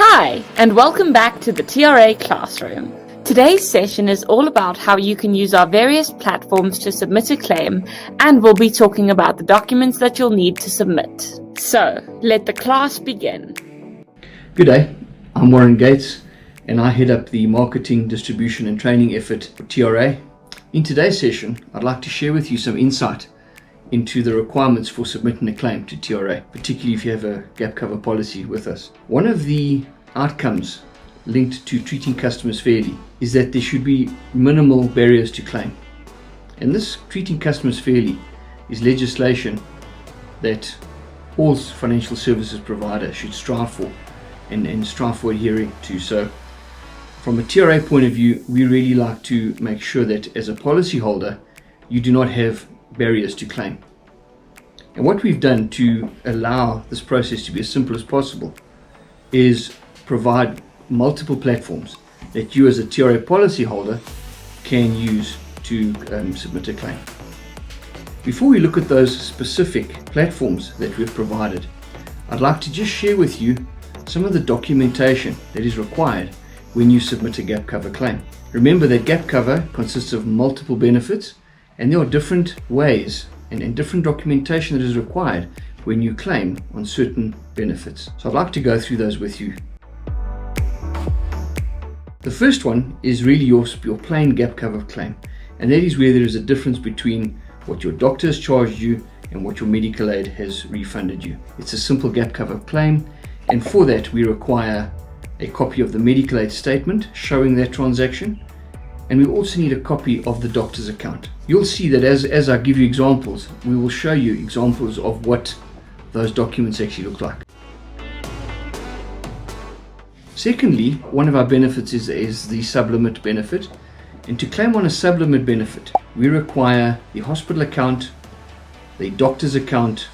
Hi, and welcome back to the TRA Classroom. Today's session is all about how you can use our various platforms to submit a claim, and we'll be talking about the documents that you'll need to submit. So, let the class begin. Good day, I'm Warren Gates, and I head up the marketing, distribution and training effort for TRA. In today's session, I'd like to share with you some insight into the requirements for submitting a claim to TRA, particularly if you have a gap cover policy with us. One of the outcomes linked to treating customers fairly is that there should be minimal barriers to claim. And this treating customers fairly is legislation that all financial services providers should strive for and strive for adhering to. So from a TRA point of view, we really like to make sure that as a policyholder, you do not have barriers to claim. And what we've done to allow this process to be as simple as possible is provide multiple platforms that you as a TRA policyholder can use to submit a claim. Before we look at those specific platforms that we've provided, I'd like to just share with you some of the documentation that is required when you submit a gap cover claim. Remember that gap cover consists of multiple benefits, and there are different ways and different documentation that is required when you claim on certain benefits. So I'd like to go through those with you. The first one is really your plain gap cover claim, and that is where there is a difference between what your doctor has charged you and what your medical aid has refunded you. It's a simple gap cover claim, and for that we require a copy of the medical aid statement showing that transaction, and we also need a copy of the doctor's account. You'll see that as I give you examples, we will show you examples of what those documents actually look like. Secondly, one of our benefits is the sublimit benefit, and to claim on a sublimit benefit, we require the hospital account, the doctor's account,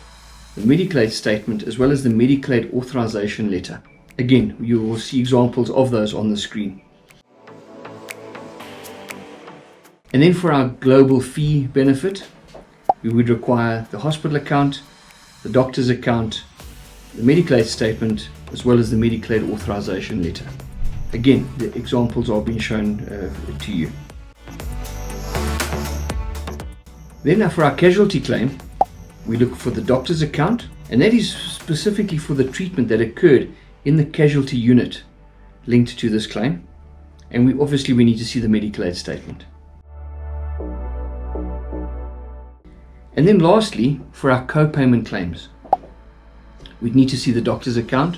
the medical aid statement, as well as the medical aid authorization letter. Again, you will see examples of those on the screen. And then for our global fee benefit, we would require the hospital account, the doctor's account, the medical aid statement, as well as the medical aid authorization letter. Again, the examples are being shown to you. Then for our casualty claim, we look for the doctor's account, and that is specifically for the treatment that occurred in the casualty unit linked to this claim. And we need to see the medical aid statement. And then lastly, for our co-payment claims, we'd need to see the doctor's account,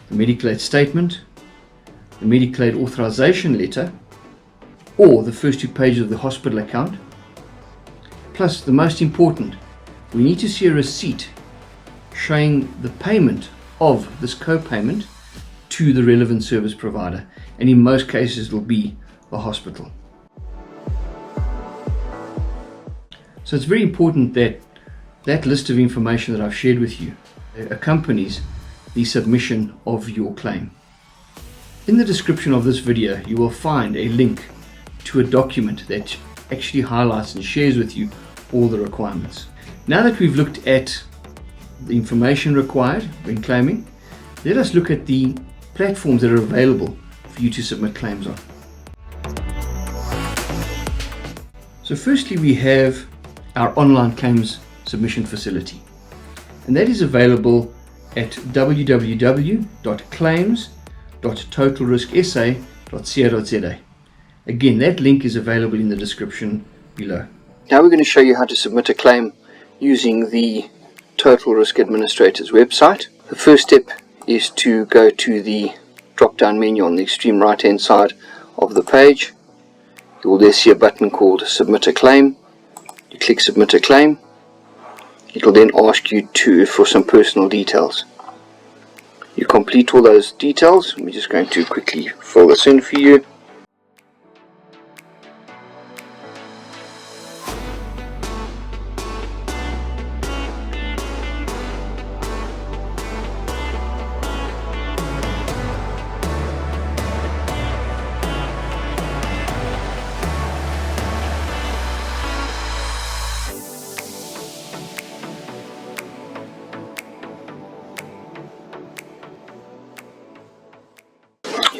the medical aid statement, the medical aid authorization letter, or the first 2 pages of the hospital account. Plus, the most important, we need to see a receipt showing the payment of this co-payment to the relevant service provider, and in most cases it will be the hospital. So it's very important that that list of information that I've shared with you accompanies the submission of your claim. In the description of this video, you will find a link to a document that actually highlights and shares with you all the requirements. Now that we've looked at the information required when claiming, let us look at the platforms that are available for you to submit claims on. So firstly, we have our online claims submission facility, and that is available at www.claims.totalrisksa.co.za. Again, that link is available in the description below. Now we're going to show you how to submit a claim using the Total Risk Administrator's website. The first step is to go to the drop-down menu on the extreme right-hand side of the page. You will there see a button called Submit a Claim. You click Submit a Claim. It will then ask you for some personal details. You complete all those details. We're just going to quickly fill this in for you.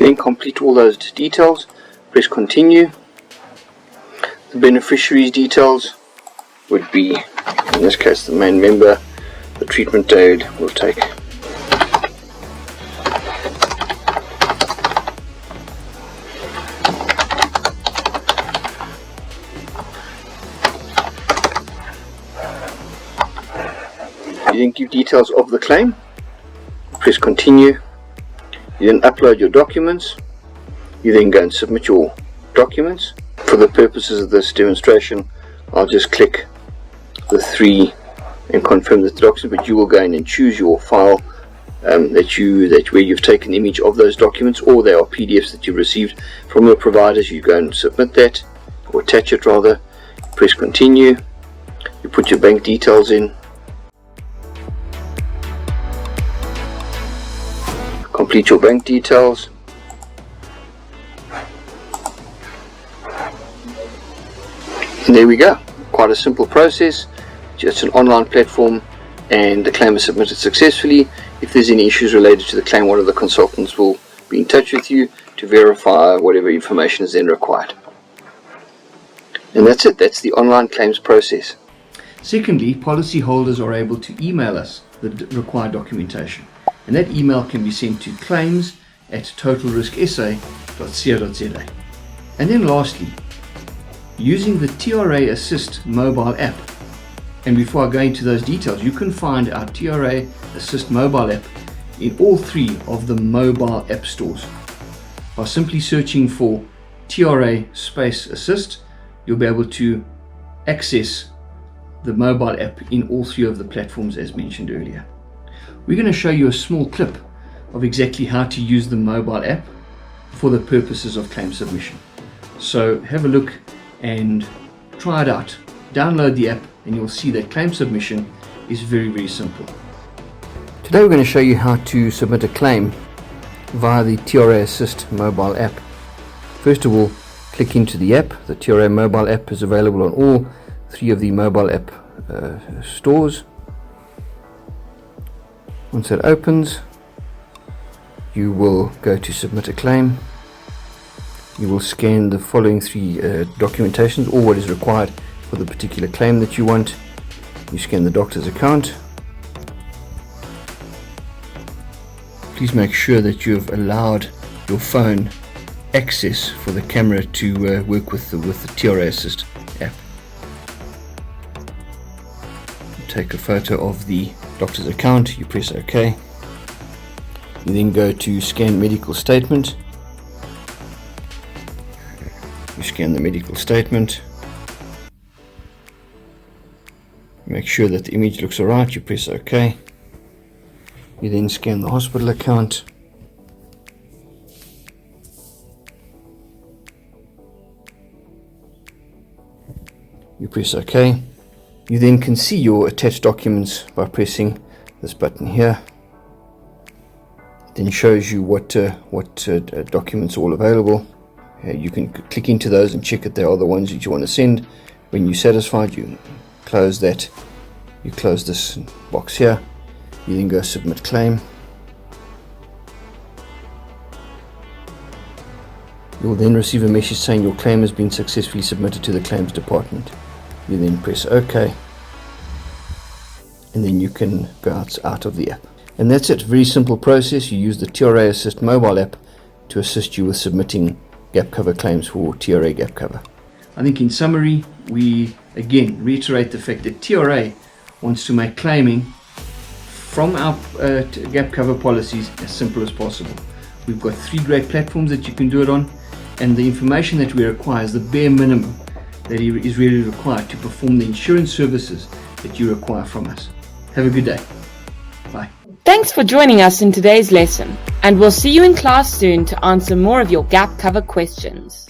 Then complete all those details, press continue. The beneficiary's details would be, in this case, the main member. The treatment date will take. You then give details of the claim, press continue. You then upload your documents. You then go and submit your documents. For the purposes of this demonstration, I'll just click the 3 and confirm the document, but you will go in and choose your file where you've taken the image of those documents, or they are PDFs that you've received from your providers. You go and submit that, or attach it rather. Press continue. You put your bank details in. Complete your bank details. And there we go. Quite a simple process. It's an online platform and the claim is submitted successfully. If there's any issues related to the claim, one of the consultants will be in touch with you to verify whatever information is then required. And that's it. That's the online claims process. Secondly, policyholders are able to email us the required documentation, and that email can be sent to claims@totalrisksa.co.za. And then lastly, using the TRA Assist mobile app. And before I go into those details, you can find our TRA Assist mobile app in all 3 of the mobile app stores. By simply searching for TRA space Assist, you'll be able to access the mobile app in all 3 of the platforms as mentioned earlier. We're going to show you a small clip of exactly how to use the mobile app for the purposes of claim submission. So have a look and try it out. Download the app and you'll see that claim submission is very, very simple. Today we're going to show you how to submit a claim via the TRA Assist mobile app. First of all, click into the app. The TRA mobile app is available on all 3 of the mobile app stores. Once that opens, you will go to submit a claim. You will scan the following 3 documentations, or what is required for the particular claim that you want. You scan the doctor's account. Please make sure that you have allowed your phone access for the camera to work with the TRA Assist app. Take a photo of the doctor's account, you press OK. You then go to scan medical statement. You scan the medical statement. Make sure that the image looks alright, you press OK. You then scan the hospital account. You press OK. You then can see your attached documents by pressing this button here. It then shows you what documents are all available. You can click into those and check if they are the ones that you want to send. When you're satisfied, you close that. You close this box here. You then go submit claim. You will then receive a message saying your claim has been successfully submitted to the claims department. You then press OK, and then you can go out of the app. And that's it. Very simple process. You use the TRA Assist mobile app to assist you with submitting gap cover claims for TRA gap cover. I think in summary, we again reiterate the fact that TRA wants to make claiming from our gap cover policies as simple as possible. We've got 3 great platforms that you can do it on, and the information that we require is the bare minimum that is really required to perform the insurance services that you require from us. Have a good day. Bye. Thanks for joining us in today's lesson, and we'll see you in class soon to answer more of your gap cover questions.